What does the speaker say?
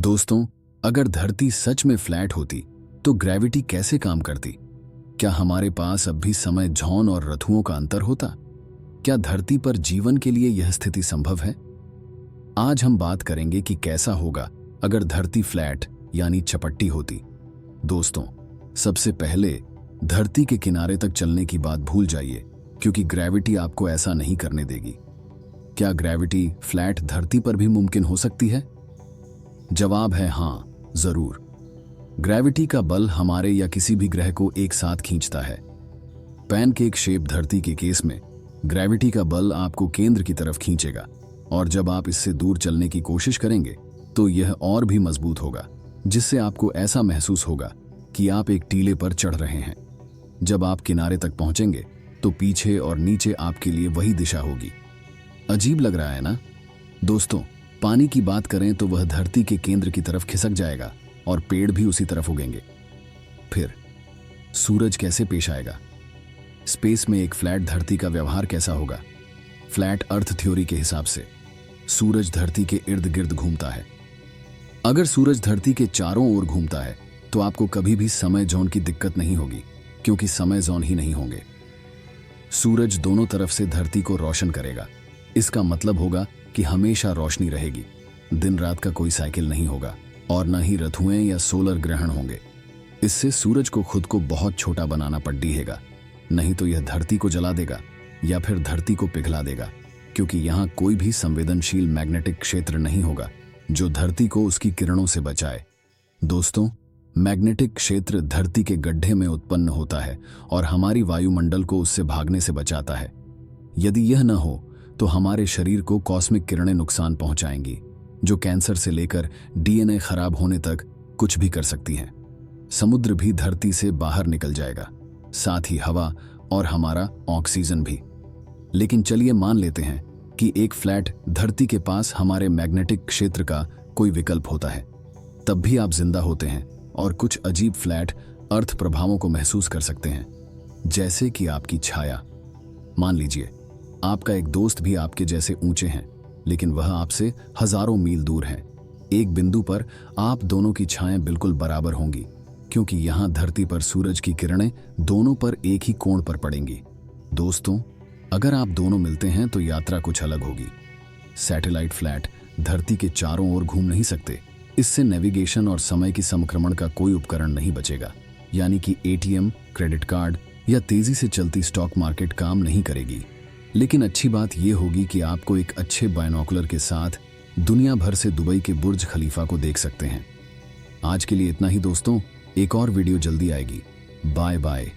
दोस्तों, अगर धरती सच में फ्लैट होती तो ग्रेविटी कैसे काम करती? क्या हमारे पास अब भी समय ज़ोन और ऋतुओं का अंतर होता? क्या धरती पर जीवन के लिए यह स्थिति संभव है? आज हम बात करेंगे कि कैसा होगा अगर धरती फ्लैट यानी चपट्टी होती। दोस्तों, सबसे पहले धरती के किनारे तक चलने की बात भूल जाइए, क्योंकि ग्रेविटी आपको ऐसा नहीं करने देगी। क्या ग्रेविटी फ्लैट धरती पर भी मुमकिन हो सकती है? जवाब है हाँ, जरूर। ग्रेविटी का बल हमारे या किसी भी ग्रह को एक साथ खींचता है। पैनकेक शेप धरती के केस में ग्रेविटी का बल आपको केंद्र की तरफ खींचेगा, और जब आप इससे दूर चलने की कोशिश करेंगे तो यह और भी मजबूत होगा, जिससे आपको ऐसा महसूस होगा कि आप एक टीले पर चढ़ रहे हैं। जब आप किनारे तक पहुंचेंगे तो पीछे और नीचे आपके लिए वही दिशा होगी। अजीब लग रहा है ना? दोस्तों, पानी की बात करें तो वह धरती के केंद्र की तरफ खिसक जाएगा और पेड़ भी उसी तरफ उगेंगे। फिर सूरज कैसे पेश आएगा? स्पेस में एक फ्लैट धरती का व्यवहार कैसा होगा? फ्लैट अर्थ थ्योरी के हिसाब से सूरज धरती के इर्द गिर्द घूमता है। अगर सूरज धरती के चारों ओर घूमता है तो आपको कभी भी समय जोन की दिक्कत नहीं होगी, क्योंकि समय जोन ही नहीं होंगे। सूरज दोनों तरफ से धरती को रोशन करेगा। इसका मतलब होगा कि हमेशा रोशनी रहेगी। दिन रात का कोई साइकिल नहीं होगा और न ही ऋतुएं या सोलर ग्रहण होंगे। इससे सूरज को खुद को बहुत छोटा बनाना पड़ेगा, नहीं तो यह धरती को जला देगा या फिर धरती को पिघला देगा, क्योंकि यहाँ कोई भी संवेदनशील मैग्नेटिक क्षेत्र नहीं होगा जो धरती को उसकी किरणों से बचाए। दोस्तों, मैग्नेटिक क्षेत्र धरती के गड्ढे में उत्पन्न होता है और हमारी वायुमंडल को उससे भागने से बचाता है। यदि यह न हो तो हमारे शरीर को कॉस्मिक किरणें नुकसान पहुंचाएंगी, जो कैंसर से लेकर डीएनए खराब होने तक कुछ भी कर सकती हैं। समुद्र भी धरती से बाहर निकल जाएगा, साथ ही हवा और हमारा ऑक्सीजन भी। लेकिन चलिए मान लेते हैं कि एक फ्लैट धरती के पास हमारे मैग्नेटिक क्षेत्र का कोई विकल्प होता है। तब भी आप जिंदा होते हैं और कुछ अजीब फ्लैट अर्थ प्रभावों को महसूस कर सकते हैं, जैसे कि आपकी छाया। मान लीजिए आपका एक दोस्त भी आपके जैसे ऊंचे हैं, लेकिन वह आपसे हजारों मील दूर हैं। एक बिंदु पर आप दोनों की छाएं बिल्कुल बराबर होंगी, क्योंकि यहां धरती पर सूरज की किरणें दोनों पर एक ही कोण पर पड़ेंगी। दोस्तों, अगर आप दोनों मिलते हैं तो यात्रा कुछ अलग होगी। सैटेलाइट फ्लैट धरती के चारों ओर घूम नहीं सकते। इससे नेविगेशन और समय की समक्रमण का कोई उपकरण नहीं बचेगा, यानी कि एटीएम, क्रेडिट कार्ड या तेजी से चलती स्टॉक मार्केट काम नहीं करेगी। लेकिन अच्छी बात यह होगी कि आपको एक अच्छे बायनोकुलर के साथ दुनिया भर से दुबई के बुर्ज खलीफा को देख सकते हैं। आज के लिए इतना ही दोस्तों, एक और वीडियो जल्दी आएगी। Bye bye.